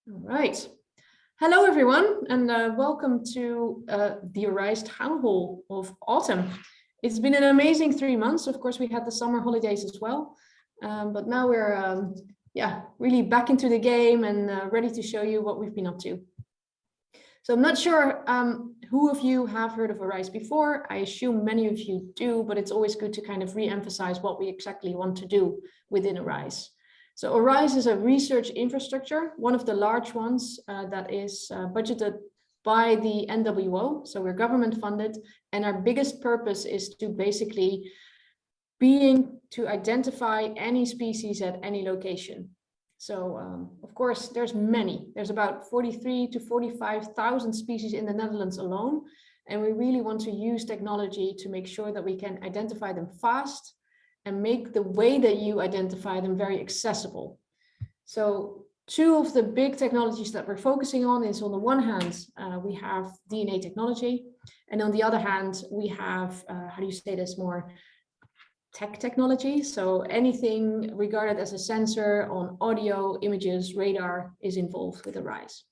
All right. Hello, everyone, and welcome to the Arise Townhall of Autumn. It's been an amazing 3 months. Of course, we had the summer holidays as well, but now we're really back into the game and ready to show you what we've been up to. So I'm not sure who of you have heard of Arise before. I assume many of you do, but it's always good to kind of re-emphasize what we exactly want to do within Arise. So Arise is a research infrastructure, one of the large ones that is budgeted by the NWO. So we're government funded, and our biggest purpose is to basically to identify any species at any location. So of course, there's about 43 to 45,000 species in the Netherlands alone. And we really want to use technology to make sure that we can identify them fast and make the way that you identify them very accessible. So two of the big technologies that we're focusing on is, on the one hand, we have DNA technology. And on the other hand, we have, more tech technology. So anything regarded as a sensor on audio, images, radar is involved with Arise.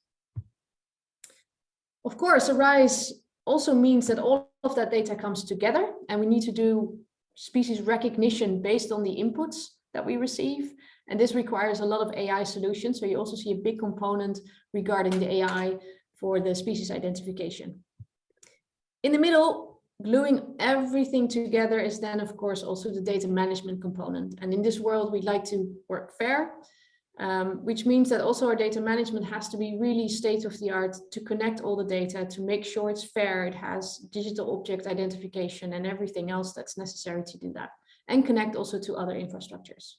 Of course, Arise also means that all of that data comes together, and we need to do species recognition based on the inputs that we receive. And this requires a lot of AI solutions. So you also see a big component regarding the AI for the species identification. In the middle, gluing everything together is then, of course, also the data management component. And in this world, we like to work fair, which means that also our data management has to be really state of the art to connect all the data, to make sure it's fair, it has digital object identification and everything else that's necessary to do that, and connect also to other infrastructures.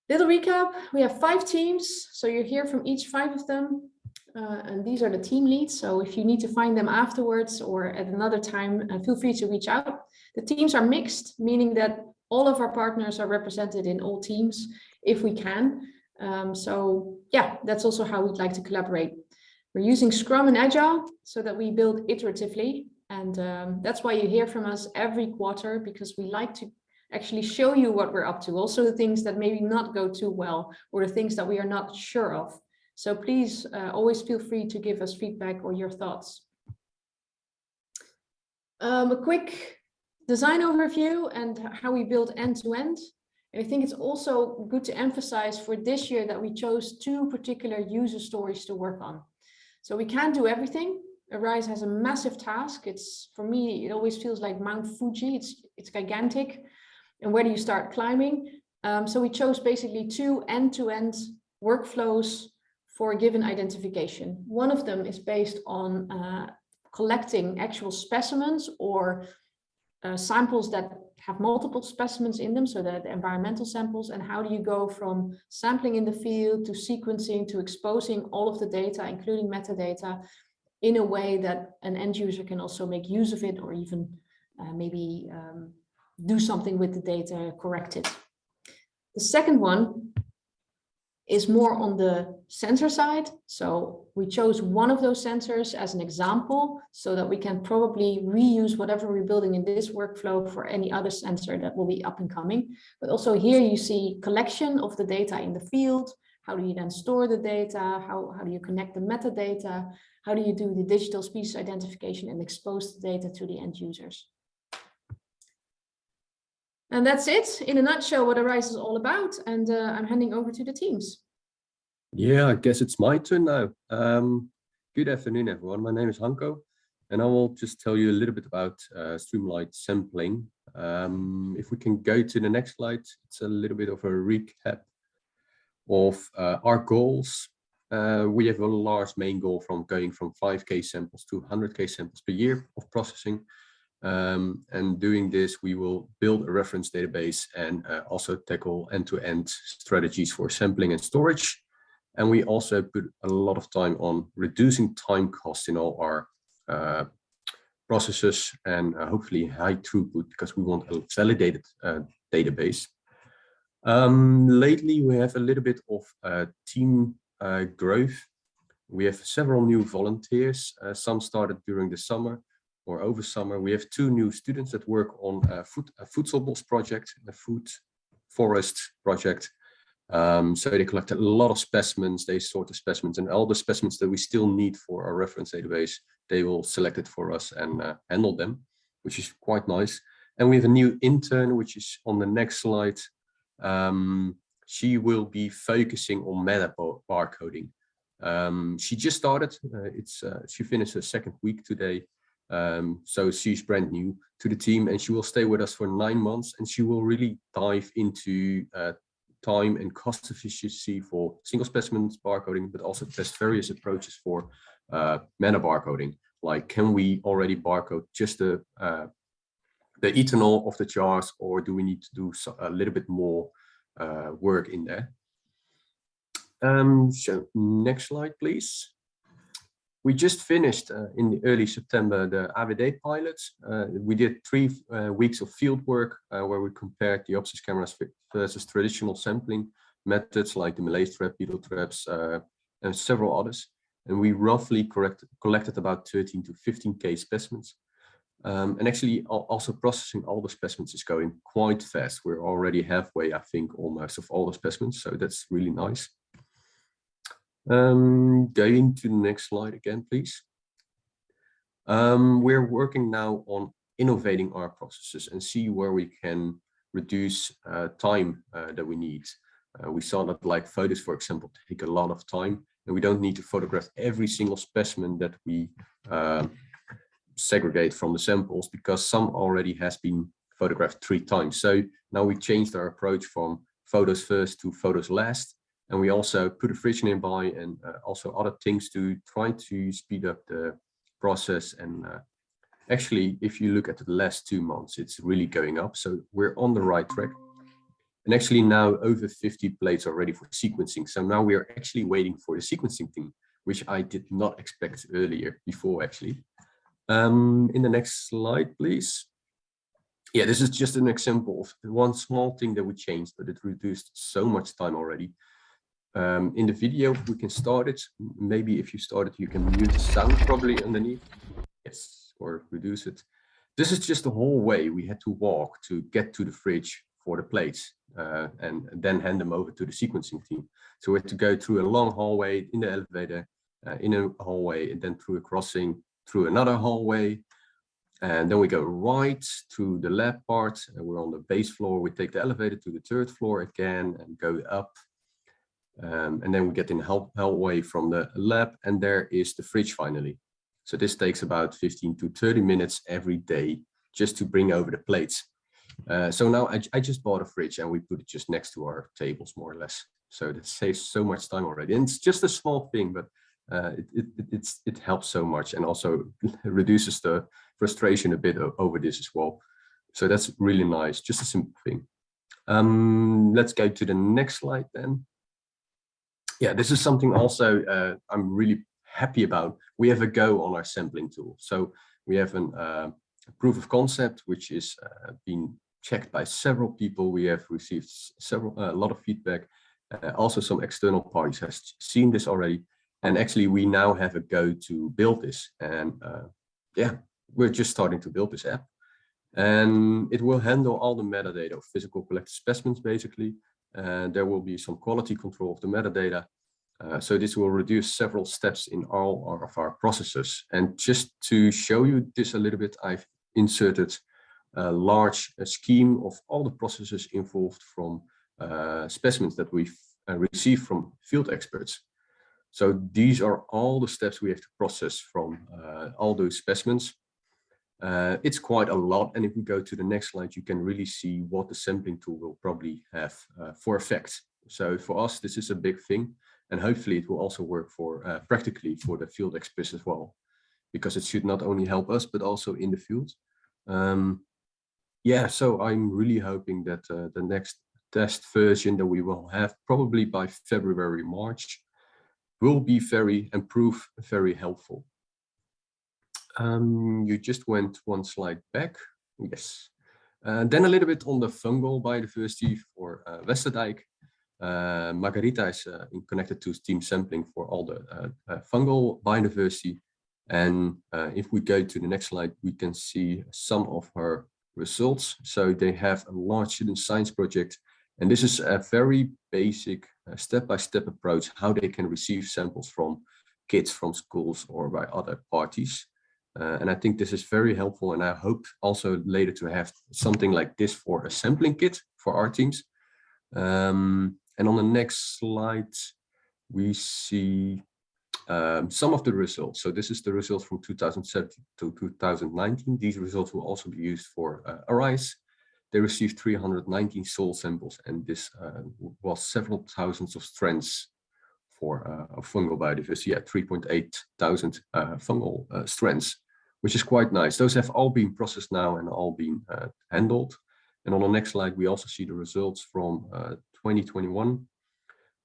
Little recap, we have 5 teams, so you hear from each 5 of them, and these are the team leads. So if you need to find them afterwards or at another time, feel free to reach out. The teams are mixed, meaning that all of our partners are represented in all teams if we can. So yeah, that's also how we'd like to collaborate. We're using Scrum and Agile so that we build iteratively. And that's why you hear from us every quarter, because we like to actually show you what we're up to. Also the things that maybe not go too well, or the things that we are not sure of. So please always feel free to give us feedback or your thoughts. A quick design overview and how we build end-to-end. And I think it's also good to emphasize for this year that we chose 2 particular user stories to work on. So we can't do everything. Arise has a massive task. For me, it always feels like Mount Fuji. It's gigantic. And where do you start climbing? So we chose basically 2 end-to-end workflows for a given identification. One of them is based on collecting actual specimens or samples that have multiple specimens in them, so that the environmental samples, and how do you go from sampling in the field to sequencing to exposing all of the data, including metadata, in a way that an end user can also make use of it, or even maybe do something with the data, correct it. The second one is more on the sensor side. So we chose one of those sensors as an example so that we can probably reuse whatever we're building in this workflow for any other sensor that will be up and coming. But also here you see collection of the data in the field. How do you then store the data? How do you connect the metadata? How do you do the digital species identification and expose the data to the end users? And that's it, in a nutshell, what Arise is all about. And I'm handing over to the teams. Yeah, I guess it's my turn now. Good afternoon, everyone. My name is Hanko, and I will just tell you a little bit about streamlined sampling. If we can go to the next slide, it's a little bit of a recap of our goals. We have a large main goal from going from 5K samples to 100K samples per year of processing. And doing this, we will build a reference database and also tackle end-to-end strategies for sampling and storage. And we also put a lot of time on reducing time costs in all our processes, and hopefully high throughput, because we want a validated database. Lately, we have a little bit of team growth. We have several new volunteers. Some started during the summer or over summer. We have 2 new students that work on a food samples project, a food forest project. So they collected a lot of specimens, they sort the specimens, and all the specimens that we still need for our reference database, they will select it for us and handle them, which is quite nice. And we have a new intern, which is on the next slide. She will be focusing on meta barcoding. She just started. She finished her second week today. So she's brand new to the team, and she will stay with us for 9 months, and she will really dive into time and cost efficiency for single specimens barcoding, but also test various approaches for meta barcoding. Like, can we already barcode just the ethanol of the jars, or do we need to do a little bit more work in there? So next slide, please. We just finished in the early September the AWD pilots. We did 3 weeks of field work where we compared the OPSIS cameras versus traditional sampling methods like the malaise trap, beetle traps, and several others. And we roughly collected about 13 to 15K specimens. And actually also processing all the specimens is going quite fast. We're already halfway, I think, almost of all the specimens. So that's really nice. Going to the next slide again, please. We're working now on innovating our processes and see where we can reduce time that we need. We saw that, like, photos, for example, take a lot of time, and we don't need to photograph every single specimen that we segregate from the samples, because some already has been photographed 3 times. So now we changed our approach from photos first to photos last. And we also put a fridge nearby and also other things to try to speed up the process. And actually, if you look at the last 2 months, it's really going up. So we're on the right track. And actually now over 50 plates are ready for sequencing. So now we are actually waiting for the sequencing team, which I did not expect before actually. In the next slide, please. Yeah, this is just an example of one small thing that we changed, but it reduced so much time already. In the video, we can start it. Maybe if you start it, you can mute the sound probably underneath. Yes, or reduce it. This is just the whole way we had to walk to get to the fridge for the plates and then hand them over to the sequencing team. So we had to go through a long hallway in the elevator, in a hallway, and then through a crossing, through another hallway. And then we go right through the lab part. And we're on the base floor. We take the elevator to the 3rd floor again and go up. And then we get in the hallway from the lab, and there is the fridge finally. So this takes about 15 to 30 minutes every day just to bring over the plates. So now I just bought a fridge, and we put it just next to our tables, more or less. So that saves so much time already. And it's just a small thing, but it helps so much, and also reduces the frustration a bit over this as well. So that's really nice, just a simple thing. Let's go to the next slide then. Yeah, this is something also I'm really happy about. We have a go on our sampling tool. So we have a proof of concept, which is being checked by several people. We have received a lot of feedback. Also, some external parties have seen this already. And actually, we now have a go to build this. And yeah, we're just starting to build this app. And it will handle all the metadata of physical collected specimens, basically. There will be some quality control of the metadata. So this will reduce several steps in all of our processes. And just to show you this a little bit, I've inserted a large scheme of all the processes involved from specimens that we've received from field experts. So these are all the steps we have to process from all those specimens. It's quite a lot, and if we go to the next slide, you can really see what the sampling tool will probably have for effect. So for us, this is a big thing, and hopefully it will also work for practically for the field experts as well, because it should not only help us, but also in the field. Yeah, so I'm really hoping that the next test version that we will have probably by February, March, will be very helpful. You just went one slide back. Yes. Then a little bit on the fungal biodiversity for Westerdijk. Margarita is connected to team sampling for all the fungal biodiversity. And if we go to the next slide, we can see some of her results. So they have a large student science project And this is a very basic step-by-step approach how they can receive samples from kids from schools or by other parties. And I think this is very helpful, and I hope also later to have something like this for a sampling kit for our teams. And on the next slide, we see some of the results. So this is the results from 2017 to 2019. These results will also be used for ARISE. They received 319 soil samples, and this was several thousands of strands for fungal biodiversity. Yeah, 3.8 thousand fungal strands, which is quite nice. Those have all been processed now and all been handled. And on the next slide, we also see the results from 2021.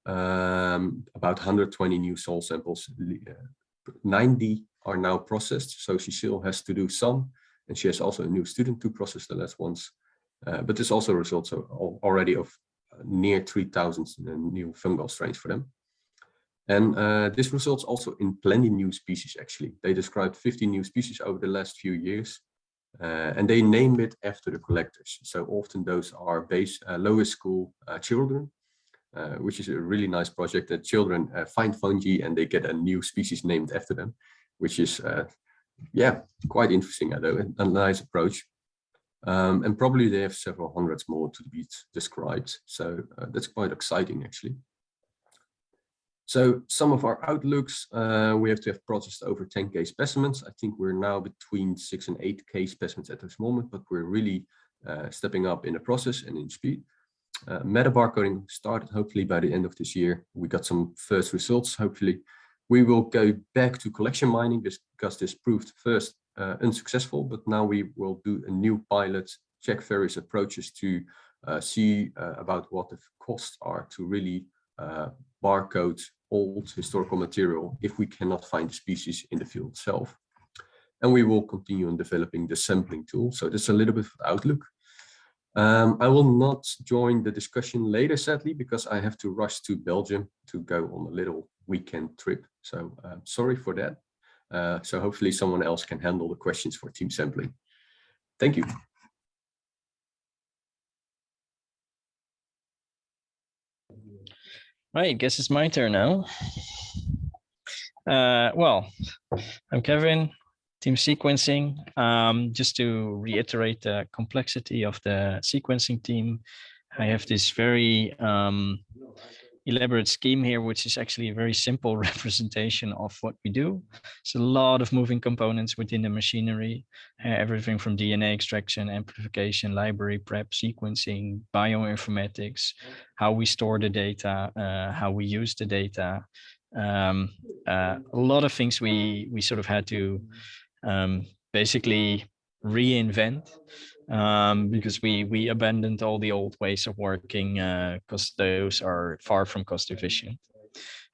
About 120 new soil samples, 90 are now processed. So she still has to do some, and she has also a new student to process the last ones. But this also results already of near 3,000 new fungal strains for them. And this results also in plenty new species, actually. They described 50 new species over the last few years, and they named it after the collectors. So often those are lower school children, which is a really nice project that children find fungi and they get a new species named after them, which is, yeah, quite interesting, a nice approach. And probably they have several hundreds more to be described. So that's quite exciting, actually. So some of our outlooks, we have to have processed over 10K specimens. I think we're now between 6 and 8K specimens at this moment, but we're really stepping up in the process and in speed. Meta barcoding started hopefully by the end of this year. We got some first results, hopefully. We will go back to collection mining because this proved first unsuccessful, but now we will do a new pilot, check various approaches to see about what the costs are to really barcode old historical material if we cannot find the species in the field itself. And we will continue on developing the sampling tool. So that's a little bit of the outlook. I will not join the discussion later, sadly, because I have to rush to Belgium to go on a little weekend trip. So sorry for that. So hopefully someone else can handle the questions for team sampling. Thank you. Right, guess it's my turn now. Well, I'm Kevin, team sequencing. Just to reiterate the complexity of the sequencing team, I have this very elaborate scheme here, which is actually a very simple representation of what we do. It's a lot of moving components within the machinery, everything from DNA extraction, amplification, library prep, sequencing, bioinformatics, how we store the data, how we use the data. A lot of things we sort of had to basically reinvent, because we abandoned all the old ways of working because those are far from cost efficient.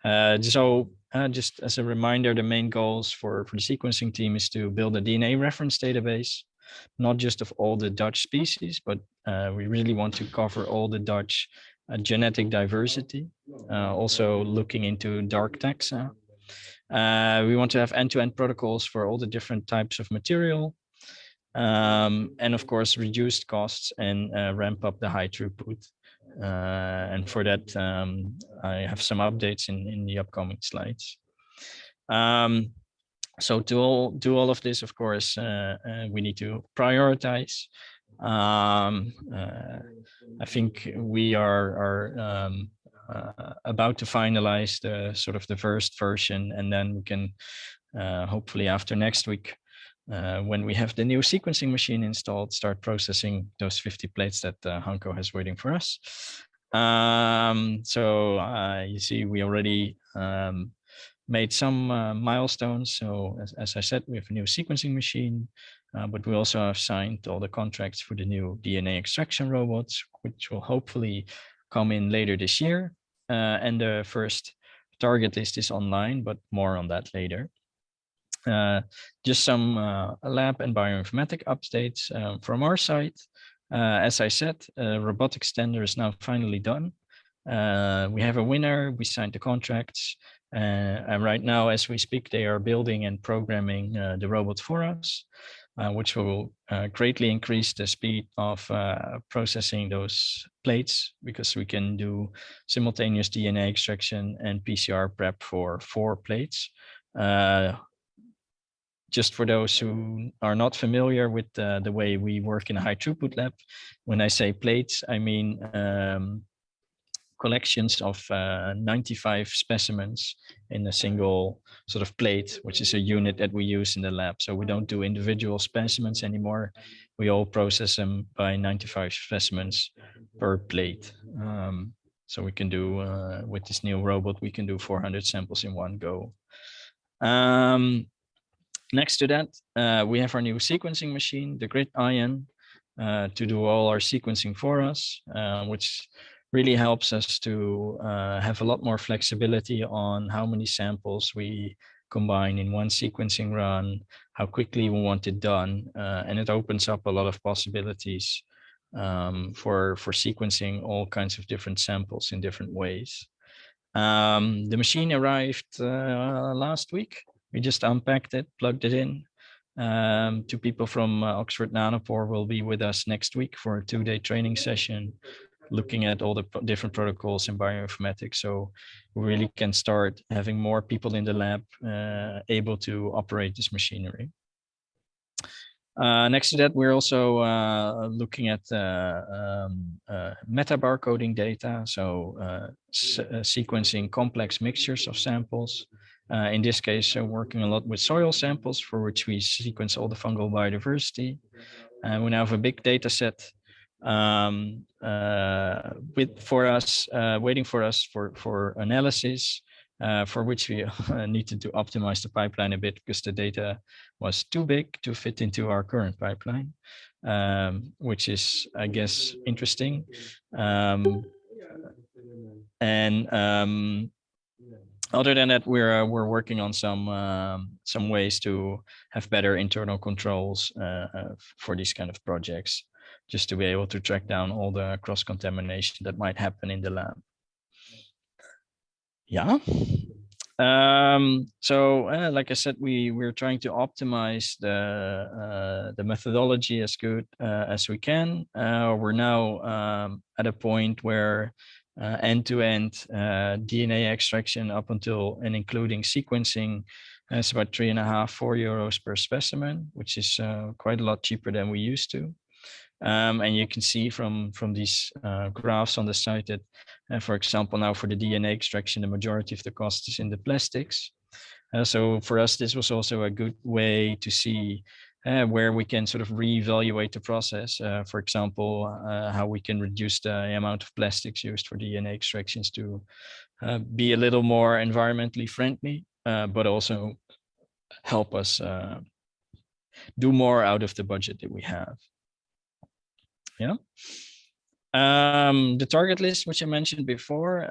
So just as a reminder, the main goals for the sequencing team is to build a DNA reference database, not just of all the Dutch species, but we really want to cover all the Dutch genetic diversity, also looking into dark taxa. We want to have end-to-end protocols for all the different types of material, and of course reduced costs and ramp up the high throughput. And for that, I have some updates in the upcoming slides. So to do all of this, of course, we need to prioritize. I think we are about to finalize the sort of the first version, and then we can hopefully after next week, when we have the new sequencing machine installed, start processing those 50 plates that Hanko has waiting for us. So you see, we already made some milestones. So as I said, we have a new sequencing machine, but we also have signed all the contracts for the new DNA extraction robots, which will hopefully come in later this year. And the first target list is online, but more on that later. Just some lab and bioinformatic updates from our side. As I said, robotics tender is now finally done. We have a winner, we signed the contracts, and right now as we speak, they are building and programming the robot for us. which will greatly increase the speed of processing those plates, because we can do simultaneous DNA extraction and PCR prep for 4 plates. Just for those who are not familiar with the way we work in a high throughput lab, when I say plates, I mean collections of 95 specimens in a single sort of plate, which is a unit that we use in the lab. So we don't do individual specimens anymore. We all process them by 95 specimens per plate. So we can do, with this new robot, we can do 400 samples in one go. Next to that, we have our new sequencing machine, the Grid Ion, to do all our sequencing for us, which really helps us to have a lot more flexibility on how many samples we combine in one sequencing run, how quickly we want it done, and it opens up a lot of possibilities for sequencing all kinds of different samples in different ways. The machine arrived last week. We just unpacked it, plugged it in. 2 people from Oxford Nanopore will be with us next week for a 2-day training session, looking at all the different protocols in bioinformatics. So we really can start having more people in the lab able to operate this machinery. Next to that, we're also looking at meta barcoding data, so sequencing complex mixtures of samples. In this case, working a lot with soil samples, for which we sequence all the fungal biodiversity. And we now have a big data set waiting for us for analysis, for which we needed to optimize the pipeline a bit because the data was too big to fit into our current pipeline, which is, I guess, interesting. Other than that, we're working on some ways to have better internal controls for these kind of projects, just to be able to track down all the cross-contamination that might happen in the lab. Yeah. Like I said, we're trying to optimize the methodology as good as we can. We're now at a point where end-to-end DNA extraction up until and including sequencing is about 3.5–4 euros per specimen, which is quite a lot cheaper than we used to. And you can see from these graphs on the side that, for example, now for the DNA extraction, the majority of the cost is in the plastics. So for us, this was also a good way to see where we can sort of reevaluate the process. For example, how we can reduce the amount of plastics used for DNA extractions to be a little more environmentally friendly, but also help us do more out of the budget that we have. Yeah. The target list, which I mentioned before.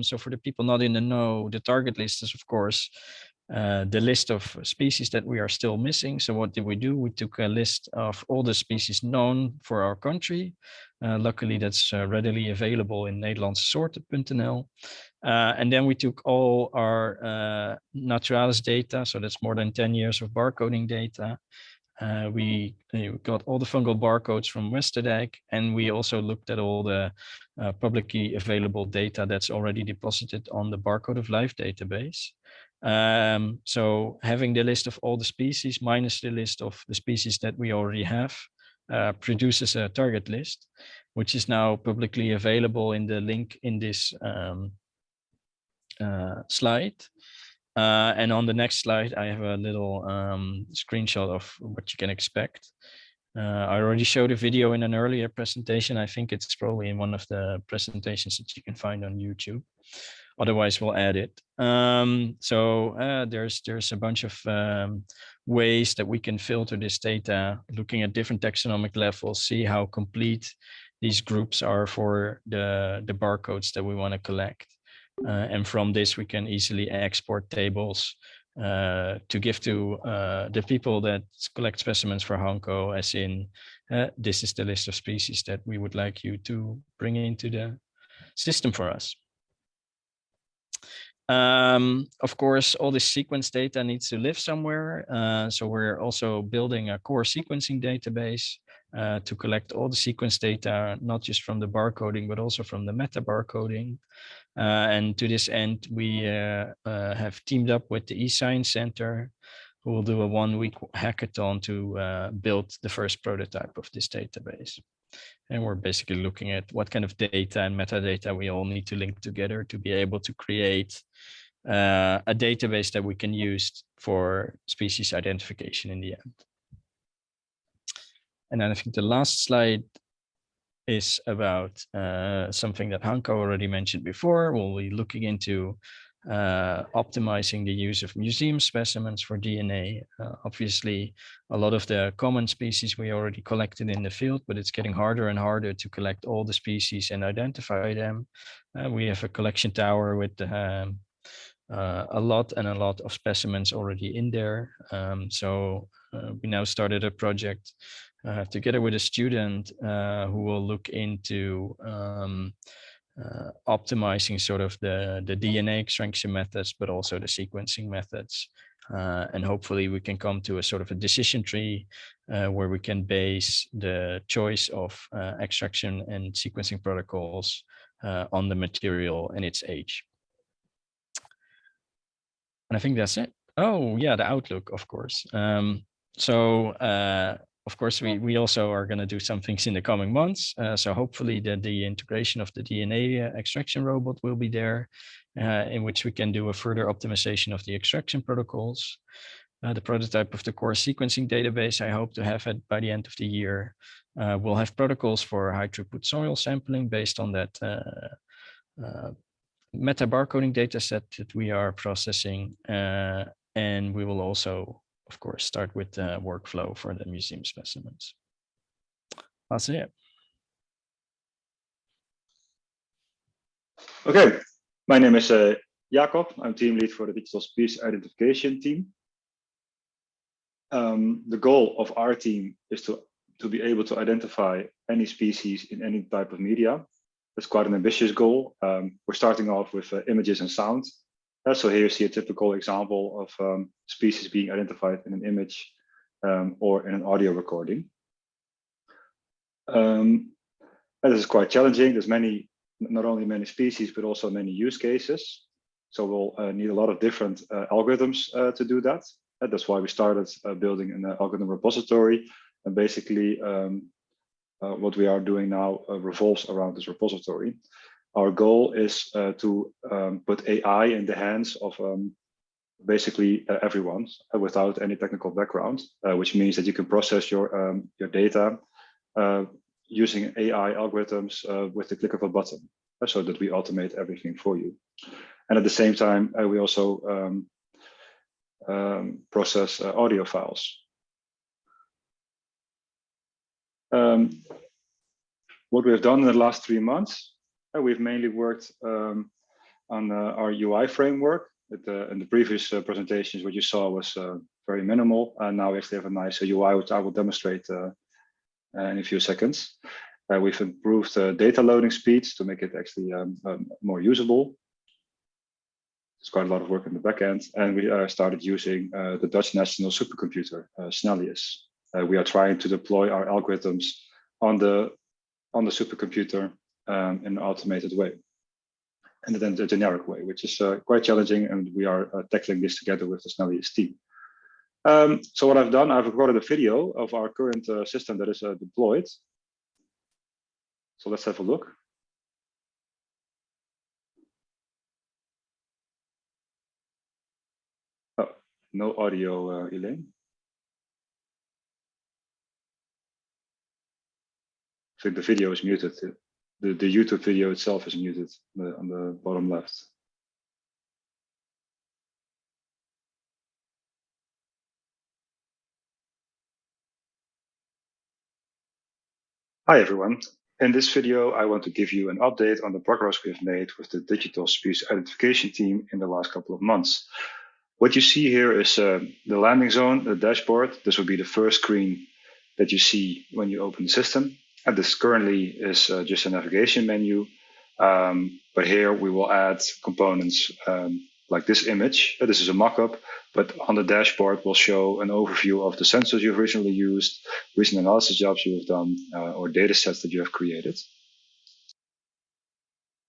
So for the people not in the know, the target list is, of course, the list of species that we are still missing. So what did we do? We took a list of all the species known for our country. Luckily, that's readily available in Nederlandse and then we took all our naturalis data. So that's more than 10 years of barcoding data. We got all the fungal barcodes from Westerdijk, and we also looked at all the publicly available data that's already deposited on the Barcode of Life database. So having the list of all the species minus the list of the species that we already have produces a target list, which is now publicly available in the link in this slide. And on the next slide, I have a little screenshot of what you can expect. I already showed a video in an earlier presentation. I think it's probably in one of the presentations that you can find on YouTube. Otherwise, we'll add it. There's a bunch of ways that we can filter this data, looking at different taxonomic levels, see how complete these groups are for the barcodes that we want to collect. And from this, we can easily export tables to give to the people that collect specimens for Hanko, as in, this is the list of species that we would like you to bring into the system for us. Of course, all this sequence data needs to live somewhere. So we're also building a core sequencing database to collect all the sequence data, not just from the barcoding, but also from the meta barcoding. And to this end, we have teamed up with the eScience Center, who will do a 1-week hackathon to build the first prototype of this database. And we're basically looking at what kind of data and metadata we all need to link together to be able to create a database that we can use for species identification in the end. And then I think the last slide is about something that Hanko already mentioned before. We'll be looking into optimizing the use of museum specimens for DNA. Obviously, a lot of the common species we already collected in the field, but it's getting harder and harder to collect all the species and identify them. We have a collection tower with a lot of specimens already in there. So we now started a project together with a student who will look into optimizing sort of the DNA extraction methods, but also the sequencing methods. And hopefully we can come to a sort of a decision tree where we can base the choice of extraction and sequencing protocols on the material and its age. And I think that's it. Oh yeah, the outlook, of course. Of course, we also are going to do some things in the coming months. So hopefully the integration of the DNA extraction robot will be there, in which we can do a further optimization of the extraction protocols. The prototype of the core sequencing database, I hope to have it by the end of the year. We'll have protocols for high throughput soil sampling based on that meta barcoding data set that we are processing. And we will also, of course, start with the workflow for the museum specimens. That's it. Okay, my name is Jacob. I'm team lead for the digital species identification team. The goal of our team is to be able to identify any species in any type of media. That's quite an ambitious goal. We're starting off with images and sound. So here you see a typical example of species being identified in an image or in an audio recording. That is quite challenging. There's not only many species, but also many use cases. So we'll need a lot of different algorithms to do that. That's why we started building an algorithm repository. And basically, what we are doing now revolves around this repository. Our goal is to put AI in the hands of basically everyone without any technical background, which means that you can process your data using AI algorithms with the click of a button, so that we automate everything for you. And at the same time, we also process audio files. What we have done in the last 3 months, we've mainly worked on our UI framework. In the previous presentations, what you saw was very minimal. And now we actually have a nice UI, which I will demonstrate in a few seconds. We've improved data loading speeds to make it actually more usable. There's quite a lot of work in the back end. And we started using the Dutch national supercomputer, Snellius. We are trying to deploy our algorithms on the supercomputer in an automated way, and then the generic way, which is quite challenging, and we are tackling this together with the Snellius team. So what I've done, I've recorded a video of our current system that is deployed. So let's have a look. Oh, no audio, Elaine. I think the video is muted. The YouTube video itself is muted on the bottom left. Hi everyone. In this video, I want to give you an update on the progress we have made with the digital species identification team in the last couple of months. What you see here is the landing zone, the dashboard. This will be the first screen that you see when you open the system. And this currently is just a navigation menu, but here we will add components like this image. This is a mock-up, but on the dashboard will show an overview of the sensors you've originally used, recent analysis jobs you have done, or data sets that you have created.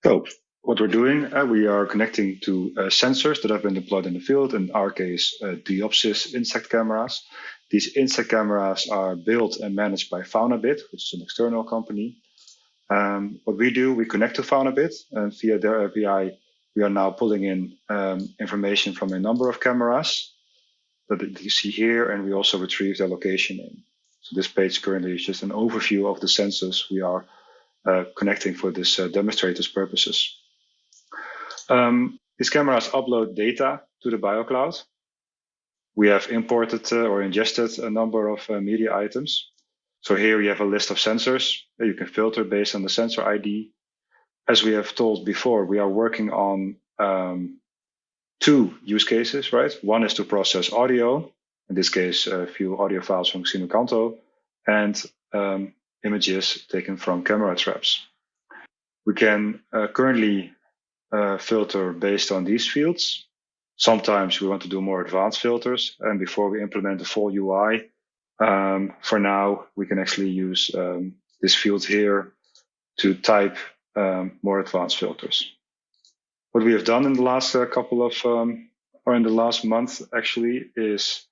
So what we're doing, we are connecting to sensors that have been deployed in the field, in our case, Diopsis insect cameras. These insect cameras are built and managed by Faunabit, which is an external company. What we do, we connect to Faunabit, and via their API, we are now pulling in information from a number of cameras that you see here, and we also retrieve their location in. So this page currently is just an overview of the sensors we are connecting for this demonstrator's purposes. These cameras upload data to the BioCloud. We have imported or ingested a number of media items. So here you have a list of sensors that you can filter based on the sensor ID. As we have told before, we are working on 2 use cases, right? One is to process audio, in this case, a few audio files from Xenocanto, and images taken from camera traps. We can currently filter based on these fields. Sometimes we want to do more advanced filters, and before we implement the full UI, for now, we can actually use this field here to type more advanced filters. What we have done in the last or in the last month actually is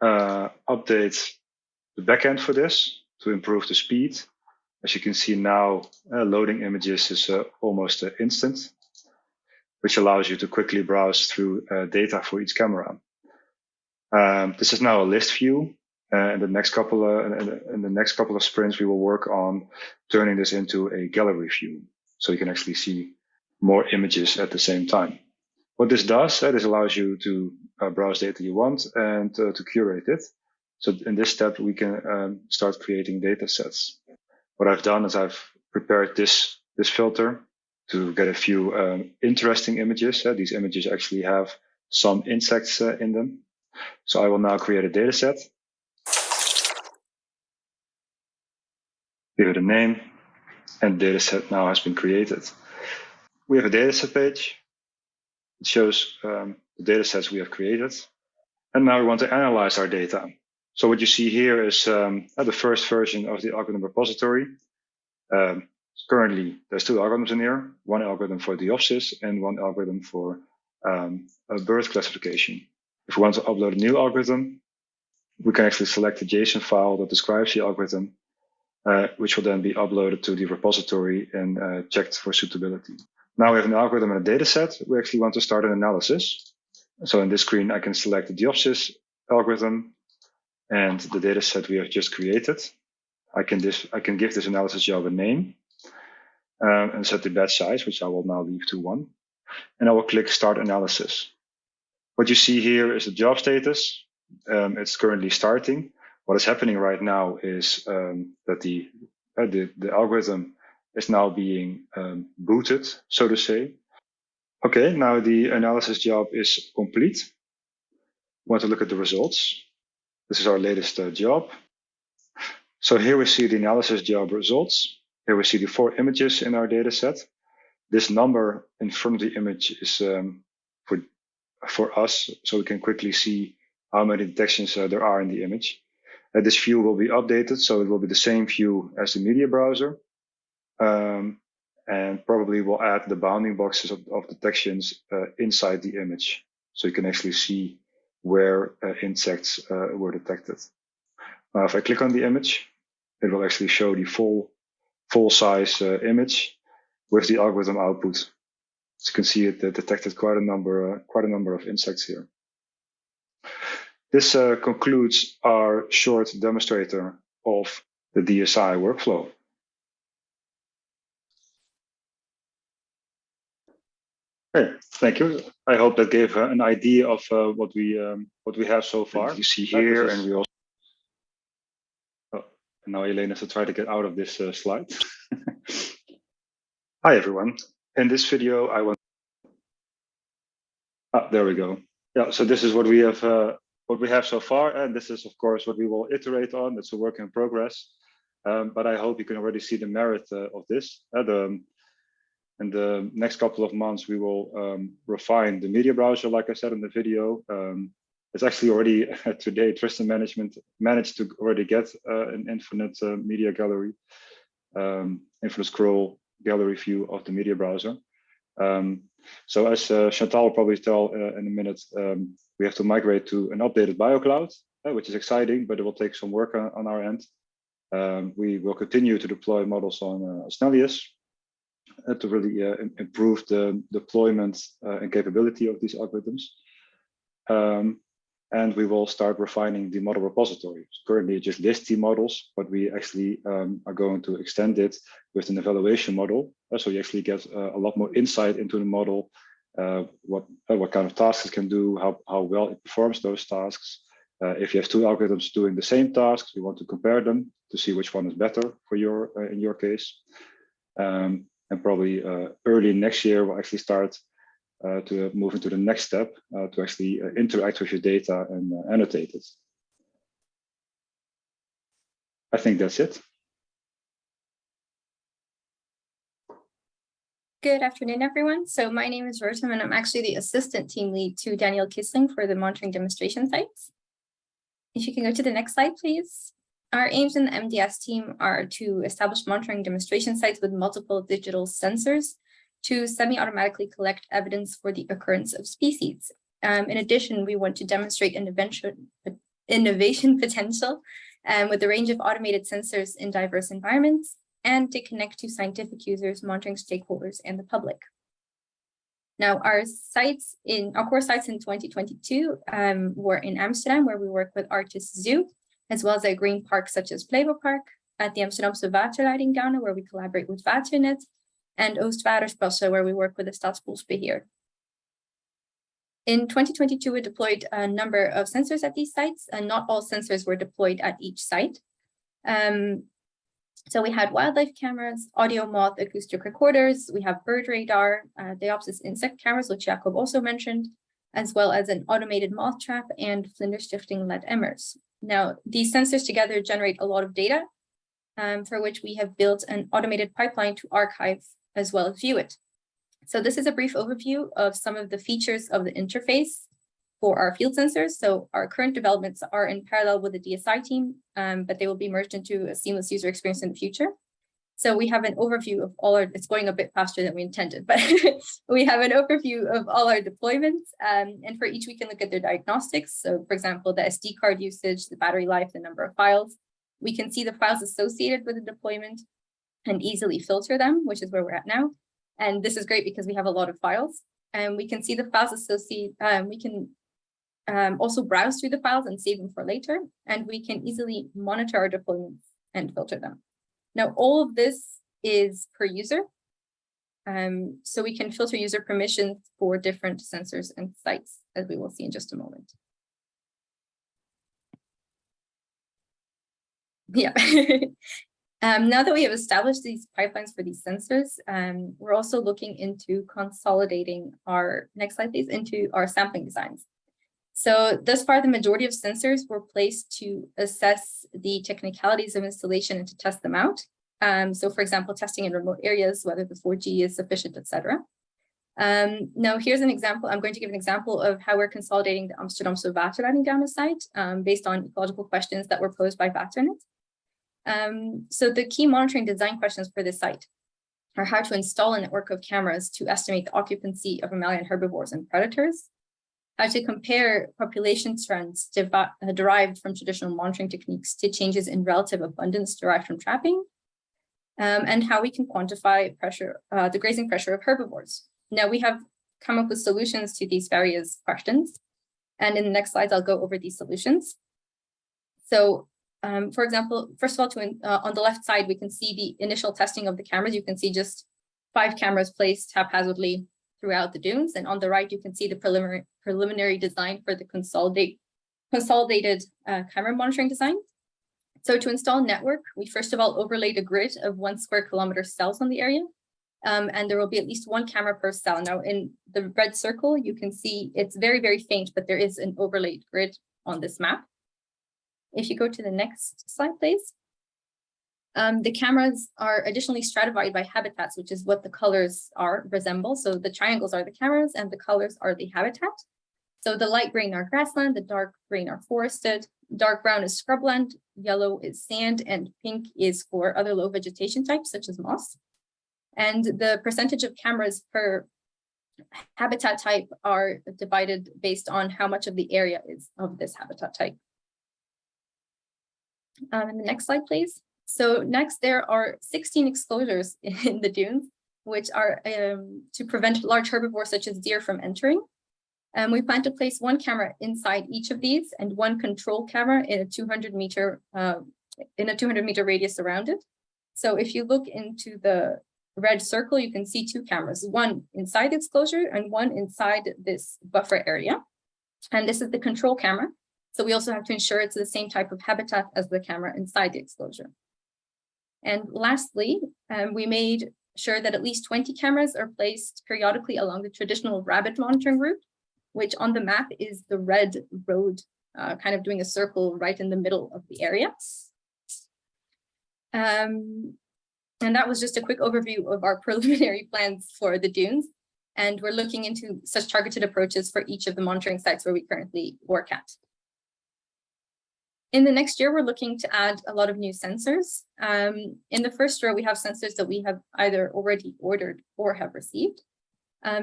update the backend for this to improve the speed. As you can see now, loading images is almost instant, which allows you to quickly browse through data for each camera. This is now a list view. In the next couple of sprints, we will work on turning this into a gallery view, so you can actually see more images at the same time. What this does, this allows you to browse data you want and to curate it. So in this step, we can start creating data sets. What I've done is I've prepared this filter to get a few interesting images. These images actually have some insects in them. So I will now create a data set. Give it a name, and data set now has been created. We have a data set page. It shows the data sets we have created. And now we want to analyze our data. So what you see here is the first version of the algorithm repository. Currently, there's 2 algorithms in here, one algorithm for Diopsis and one algorithm for a bird classification. If we want to upload a new algorithm, we can actually select the JSON file that describes the algorithm, which will then be uploaded to the repository and checked for suitability. Now we have an algorithm and a data set. We actually want to start an analysis. So in this screen, I can select the Diopsis algorithm and the data set we have just created. I can give this analysis job a name and set the batch size, which I will now leave to 1. And I will click Start Analysis. What you see here is the job status. It's currently starting. What is happening right now is that the algorithm is now being booted, so to say. Okay, now the analysis job is complete. We want to look at the results. This is our latest job. So here we see the analysis job results. Here we see the 4 images in our data set. This number in front of the image is for us, so we can quickly see how many detections there are in the image. This view will be updated, so it will be the same view as the media browser. And probably we'll add the bounding boxes of detections inside the image, so you can actually see where insects were detected. Now, if I click on the image, it will actually show the full size image with the algorithm output. As you can see, it detected quite a number of insects here. This concludes our short demonstrator of the DSI workflow. Okay, thank you. I hope that gave an idea of what we have so far. You see here, and we also. Oh, and now Elaine has to try to get out of this slide. Hi everyone. In this video, I want. There we go. Yeah. So this is what we have so far, and this is of course what we will iterate on. It's a work in progress, but I hope you can already see the merit of this. In the next couple of months, we will refine the media browser, like I said in the video. It's actually already today, Tristan Management managed to already get an infinite media gallery, infinite scroll gallery view of the media browser. So as Chantal will probably tell in a minute, we have to migrate to an updated BioCloud, which is exciting, but it will take some work on our end. We will continue to deploy models on Snellius to really improve the deployment and capability of these algorithms. And we will start refining the model repository. Currently, it just lists the models, but we actually are going to extend it with an evaluation model. So you actually get a lot more insight into the model, what kind of tasks it can do, how well it performs those tasks. If you have two algorithms doing the same tasks, we want to compare them to see which one is better for in your case. And probably early next year, we'll actually start to move into the next step to actually interact with your data and annotate it. I think that's it. Good afternoon, everyone. So my name is Rotem, and I'm actually the assistant team lead to Daniel Kissling for the monitoring demonstration sites. If you can go to the next slide, please. Our aims in the MDS team are to establish monitoring demonstration sites with multiple digital sensors to semi-automatically collect evidence for the occurrence of species. In addition, we want to demonstrate innovation potential with a range of automated sensors in diverse environments and to connect to scientific users, monitoring stakeholders, and the public. Now, our core sites in 2022 were in Amsterdam, where we work with Artis Zoo, as well as at green parks such as Flevopark, at the Amsterdamse Waterleidingduinen, where we collaborate with Waternet, and Oostvaardersplassen, where we work with the Stadsbosbeheer. In 2022, we deployed a number of sensors at these sites, and not all sensors were deployed at each site. So we had wildlife cameras, audio moth acoustic recorders, we have bird radar, Diopsis insect cameras, which Jacob also mentioned, as well as an automated moth trap and Vlinderstichting lead emmers. Now, these sensors together generate a lot of data, for which we have built an automated pipeline to archive as well as view it. So this is a brief overview of some of the features of the interface for our field sensors. So our current developments are in parallel with the DSI team, but they will be merged into a seamless user experience in the future. So we have an overview of all it's going a bit faster than we intended, but we have an overview of all our deployments. And for each, we can look at their diagnostics. So for example, the SD card usage, the battery life, the number of files. We can see the files associated with the deployment and easily filter them, which is where we're at now. And this is great because we have a lot of files. And we can see the files associated, we can also browse through the files and save them for later. And we can easily monitor our deployments and filter them. Now, all of this is per user. So we can filter user permissions for different sensors and sites, as we will see in just a moment. Yeah. Now that we have established these pipelines for these sensors, we're also looking into consolidating our, next slide please, into our sampling designs. So thus far, the majority of sensors were placed to assess the technicalities of installation and to test them out. So for example, testing in remote areas, whether the 4G is sufficient, etc. Now here's an example. I'm going to give an example of how we're consolidating the Amsterdamse Waterleidingduinen site based on ecological questions that were posed by Waternet. So the key monitoring design questions for this site are how to install a network of cameras to estimate the occupancy of mammalian herbivores and predators, how to compare population trends derived from traditional monitoring techniques to changes in relative abundance derived from trapping, and how we can quantify pressure, the grazing pressure of herbivores. Now we have come up with solutions to these various questions. And in the next slides, I'll go over these solutions. So for example, first of all, on the left side, we can see the initial testing of the cameras. You can see just 5 cameras placed haphazardly throughout the dunes. And on the right, you can see the preliminary design for the consolidated camera monitoring design. So to install network, we first of all overlaid a grid of 1 square kilometer cells on the area. And there will be at least 1 camera per cell. Now in the red circle, you can see it's very, very faint, but there is an overlaid grid on this map. If you go to the next slide, please. The cameras are additionally stratified by habitats, which is what the colors resemble. So the triangles are the cameras and the colors are the habitat. So the light green are grassland, the dark green are forested, dark brown is scrubland, yellow is sand, and pink is for other low vegetation types such as moss. And the percentage of cameras per habitat type are divided based on how much of the area is of this habitat type. And the next slide, please. So next, there are 16 exposures in the dunes, which are to prevent large herbivores such as deer from entering. We plan to place one camera inside each of these and one control camera in a 200-meter radius around it. So if you look into the red circle, you can see two cameras, one inside the exclosure and one inside this buffer area. And this is the control camera. So we also have to ensure it's the same type of habitat as the camera inside the exclosure. And lastly, we made sure that at least 20 cameras are placed periodically along the traditional rabbit monitoring route, which on the map is the red road, kind of doing a circle right in the middle of the area. And that was just a quick overview of our preliminary plans for the dunes. And we're looking into such targeted approaches for each of the monitoring sites where we currently work at. In the next year, we're looking to add a lot of new sensors. In the first row, we have sensors that we have either already ordered or have received.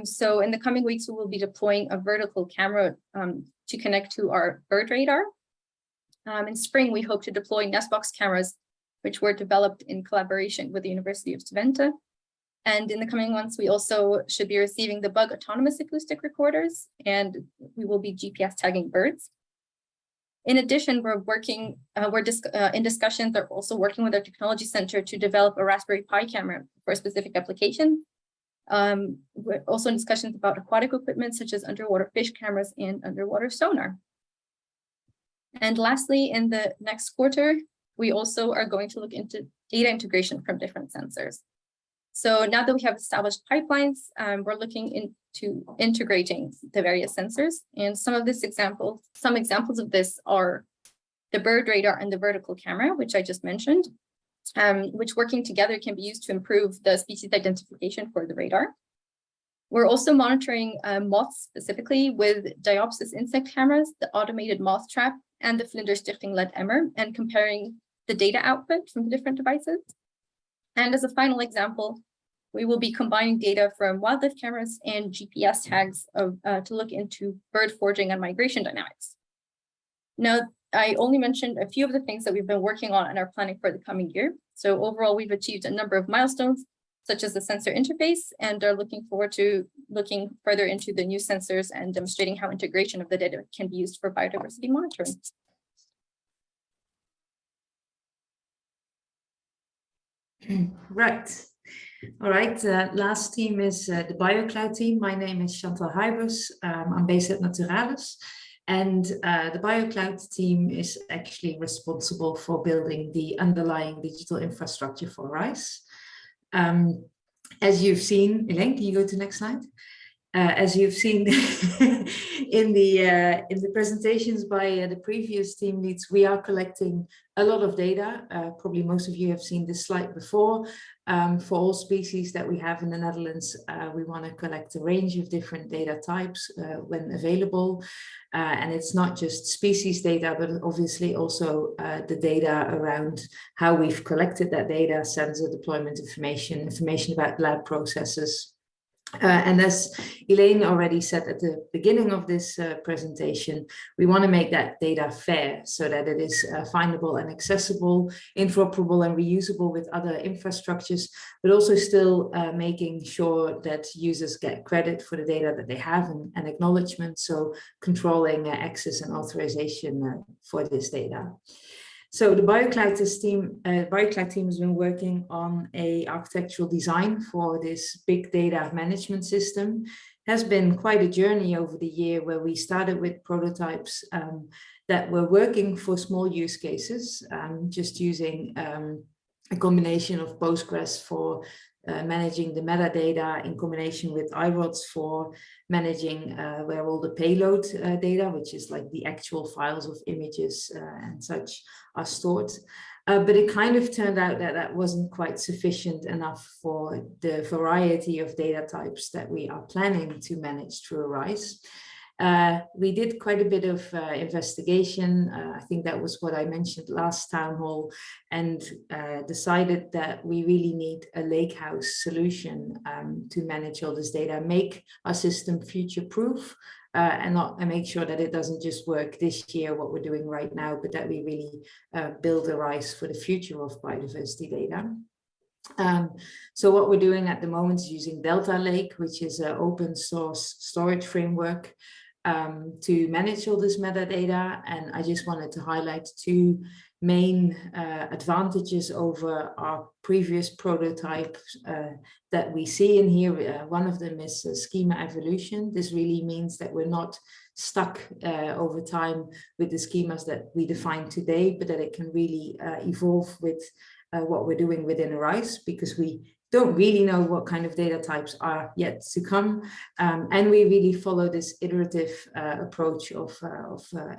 So in the coming weeks, we will be deploying a vertical camera to connect to our bird radar. In spring, we hope to deploy Nestbox cameras, which were developed in collaboration with the University of Twente. And in the coming months, we also should be receiving the bug autonomous acoustic recorders, and we will be GPS tagging birds. In addition, we're in discussions, they're also working with our technology center to develop a Raspberry Pi camera for a specific application. We're also in discussions about aquatic equipment such as underwater fish cameras and underwater sonar. And lastly, in the next quarter, we also are going to look into data integration from different sensors. So now that we have established pipelines, we're looking into integrating the various sensors. And some examples of this are the bird radar and the vertical camera, which I just mentioned, which working together can be used to improve the species identification for the radar. We're also monitoring moths specifically with Diopsis insect cameras, the automated moth trap, and the Vlinderstichting LED Emmer, and comparing the data output from the different devices. And as a final example, we will be combining data from wildlife cameras and GPS tags to look into bird foraging and migration dynamics. Now, I only mentioned a few of the things that we've been working on and are planning for the coming year. So overall, we've achieved a number of milestones, such as the sensor interface, and are looking forward to looking further into the new sensors and demonstrating how integration of the data can be used for biodiversity monitoring. Right. All right. Last team is the BioCloud team. My name is Chantal Huibers. I'm based at Naturalis. And the BioCloud team is actually responsible for building the underlying digital infrastructure for RISE. As you've seen, Elaine, can you go to the next slide? As you've seen in the presentations by the previous team leads, we are collecting a lot of data. Probably most of you have seen this slide before. For all species that we have in the Netherlands, we want to collect a range of different data types when available. And it's not just species data, but obviously also the data around how we've collected that data, sensor deployment information about lab processes. And as Elaine already said at the beginning of this presentation, we want to make that data fair so that it is findable and accessible, interoperable and reusable with other infrastructures, but also still making sure that users get credit for the data that they have and acknowledgement, so controlling access and authorization for this data. So the BioCloud team has been working on an architectural design for this big data management system. It has been quite a journey over the year where we started with prototypes that were working for small use cases, just using a combination of Postgres for managing the metadata in combination with iRods for managing where all the payload data, which is like the actual files of images and such, are stored. But it kind of turned out that that wasn't quite sufficient enough for the variety of data types that we are planning to manage through ARISE. We did quite a bit of investigation. I think that was what I mentioned last town hall, and decided that we really need a lakehouse solution to manage all this data, make our system future-proof, and make sure that it doesn't just work this year, what we're doing right now, but that we really build ARISE for the future of biodiversity data. So what we're doing at the moment is using Delta Lake, which is an open source storage framework to manage all this metadata. And I just wanted to highlight two main advantages over our previous prototype that we see in here. One of them is schema evolution. This really means that we're not stuck over time with the schemas that we define today, but that it can really evolve with what we're doing within ARISE, because we don't really know what kind of data types are yet to come. And we really follow this iterative approach of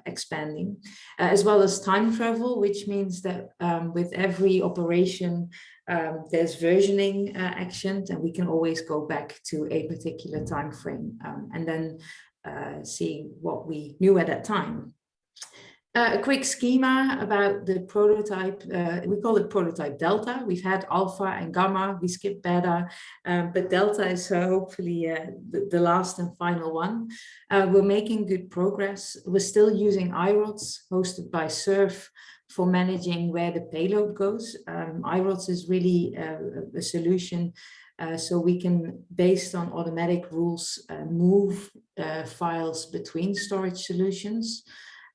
expanding, as well as time travel, which means that with every operation, there's versioning actions, and we can always go back to a particular time frame and then see what we knew at that time. A quick schema about the prototype. We call it prototype Delta. We've had Alpha and Gamma. We skipped Beta, but Delta is hopefully the last and final one. We're making good progress. We're still using iRods hosted by Surf for managing where the payload goes. iRods is really a solution so we can, based on automatic rules, move files between storage solutions.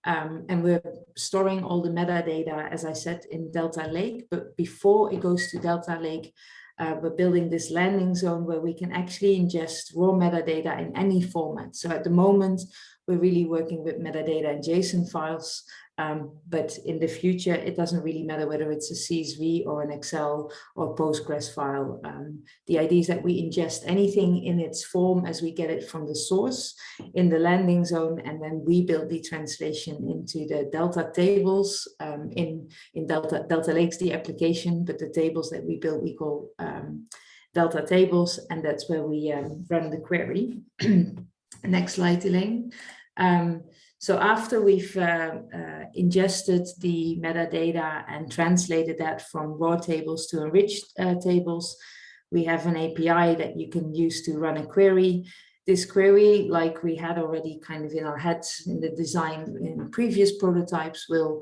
And we're storing all the metadata, as I said, in Delta Lake. But before it goes to Delta Lake, we're building this landing zone where we can actually ingest raw metadata in any format. So at the moment, we're really working with metadata in JSON files. But in the future, it doesn't really matter whether it's a CSV or an Excel or Postgres file. The idea is that we ingest anything in its form as we get it from the source in the landing zone, and then we build the translation into the Delta tables. In Delta Lake's the application, but the tables that we build we call Delta tables, and that's where we run the query. Next slide, Elaine. So after we've ingested the metadata and translated that from raw tables to enriched tables, we have an API that you can use to run a query. This query, like we had already kind of in our heads in the design in previous prototypes, will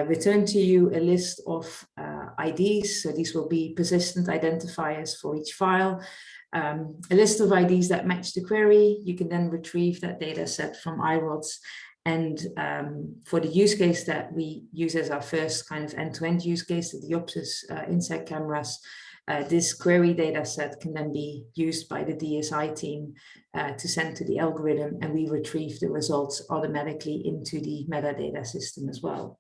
return to you a list of IDs. So these will be persistent identifiers for each file. A list of IDs that match the query. You can then retrieve that data set from iRods. And for the use case that we use as our first kind of end-to-end use case, the Diopsis insect cameras, this query data set can then be used by the DSI team to send to the algorithm, and we retrieve the results automatically into the metadata system as well.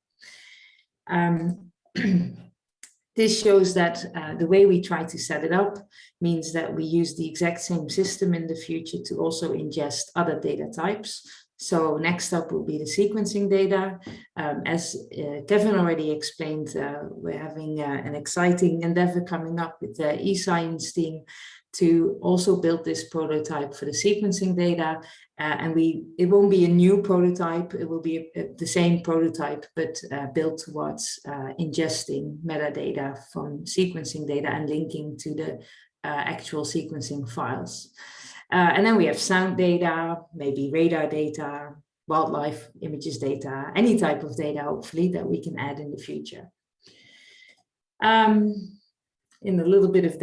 This shows that the way we try to set it up means that we use the exact same system in the future to also ingest other data types. So next up will be the sequencing data. As Kevin already explained, we're having an exciting endeavor coming up with the eScience team to also build this prototype for the sequencing data. And it won't be a new prototype, it will be the same prototype, but built towards ingesting metadata from sequencing data and linking to the actual sequencing files. And then we have sound data, maybe radar data, wildlife images data, any type of data, hopefully, that we can add in the future. In a little bit of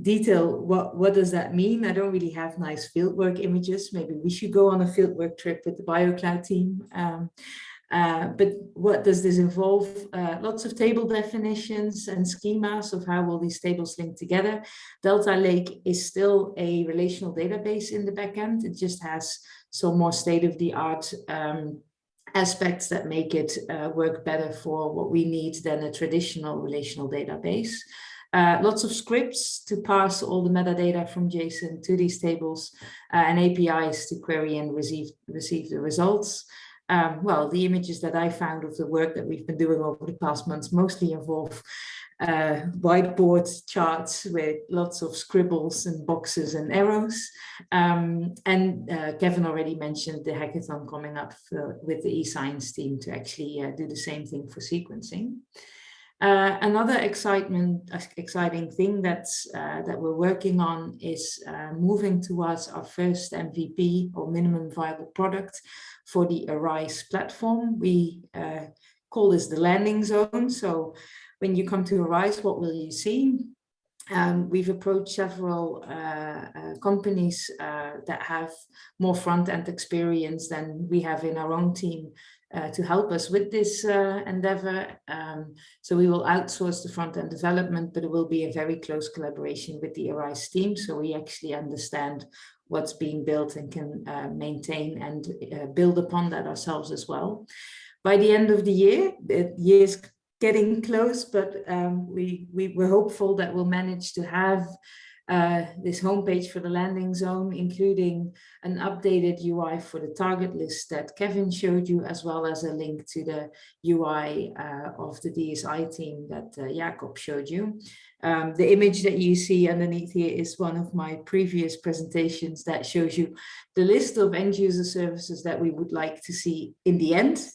detail, what does that mean? I don't really have nice fieldwork images. Maybe we should go on a fieldwork trip with the BioCloud team. But what does this involve? Lots of table definitions and schemas of how all these tables link together. Delta Lake is still a relational database in the backend. It just has some more state-of-the-art aspects that make it work better for what we need than a traditional relational database. Lots of scripts to pass all the metadata from JSON to these tables, and APIs to query and receive the results. Well, the images that I found of the work that we've been doing over the past months mostly involve whiteboard charts with lots of scribbles and boxes and arrows. Kevin already mentioned the hackathon coming up with the eScience team to actually do the same thing for sequencing. Another exciting thing that we're working on is moving towards our first MVP or minimum viable product for the Arise platform. We call this the landing zone. So when you come to Arise, what will you see? We've approached several companies that have more front-end experience than we have in our own team to help us with this endeavor. So we will outsource the front-end development, but it will be a very close collaboration with the Arise team. So we actually understand what's being built and can maintain and build upon that ourselves as well. By the end of the year getting close, but we're hopeful that we'll manage to have this homepage for the landing zone, including an updated UI for the target list that Kevin showed you, as well as a link to the UI of the DSI team that Jakob showed you. The image that you see underneath here is one of my previous presentations that shows you the list of end user services that we would like to see in the end.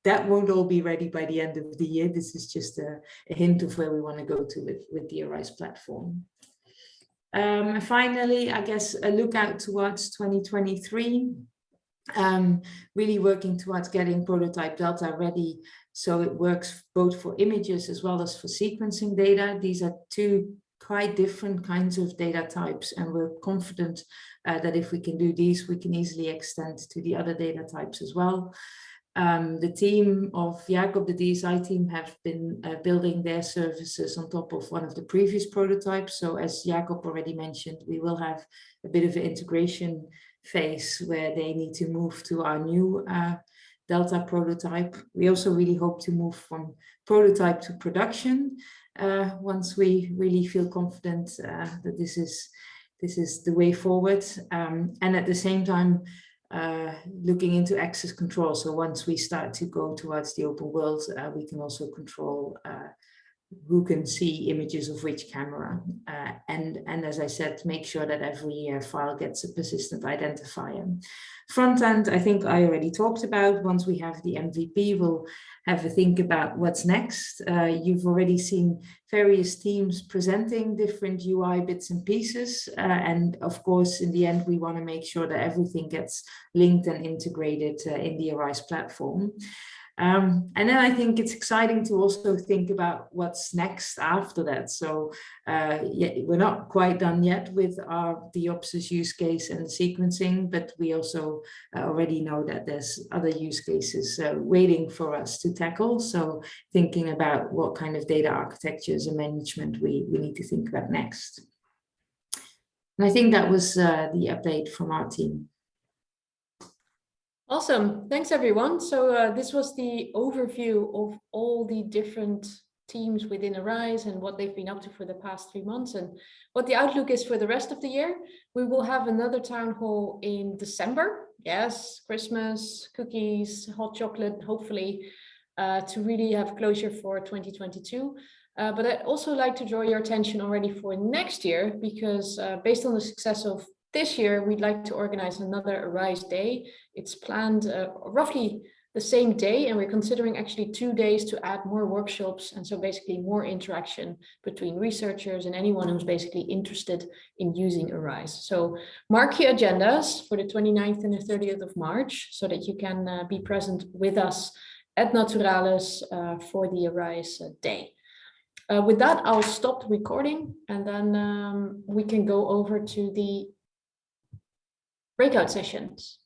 That won't all be ready by the end of the year. This is just a hint of where we want to go to with the Arise platform. Finally, I guess a look out towards 2023, really working towards getting prototype Delta ready so it works both for images as well as for sequencing data. These are two quite different kinds of data types, and we're confident that if we can do these, we can easily extend to the other data types as well. The team of Jakob, the DSI team, have been building their services on top of one of the previous prototypes. So as Jakob already mentioned, we will have a bit of an integration phase where they need to move to our new Delta prototype. We also really hope to move from prototype to production once we really feel confident that this is the way forward. And at the same time, looking into access control. So once we start to go towards the open world, we can also control who can see images of which camera. And as I said, make sure that every file gets a persistent identifier. Front end, I think I already talked about. Once we have the MVP, we'll have a think about what's next. You've already seen various teams presenting different UI bits and pieces. And of course, in the end, we want to make sure that everything gets linked and integrated in the Arise platform. And then I think it's exciting to also think about what's next after that. So yeah, we're not quite done yet with our Diopsis use case and sequencing, but we also already know that there's other use cases waiting for us to tackle. So thinking about what kind of data architectures and management we need to think about next. And I think that was the update from our team. Awesome. Thanks, everyone. So this was the overview of all the different teams within Arise and what they've been up to for the past 3 months and what the outlook is for the rest of the year. We will have another town hall in December. Yes, Christmas, cookies, hot chocolate, hopefully, to really have closure for 2022. But I'd also like to draw your attention already for next year, because based on the success of this year, we'd like to organize another Arise Day. It's planned roughly the same day, and we're considering actually 2 days to add more workshops, and so basically more interaction between researchers and anyone who's basically interested in using Arise. So mark your agendas for the 29th and the 30th of March so that you can be present with us at Naturalis for the Arise Day. With that, I'll stop the recording, and then we can go over to the breakout sessions.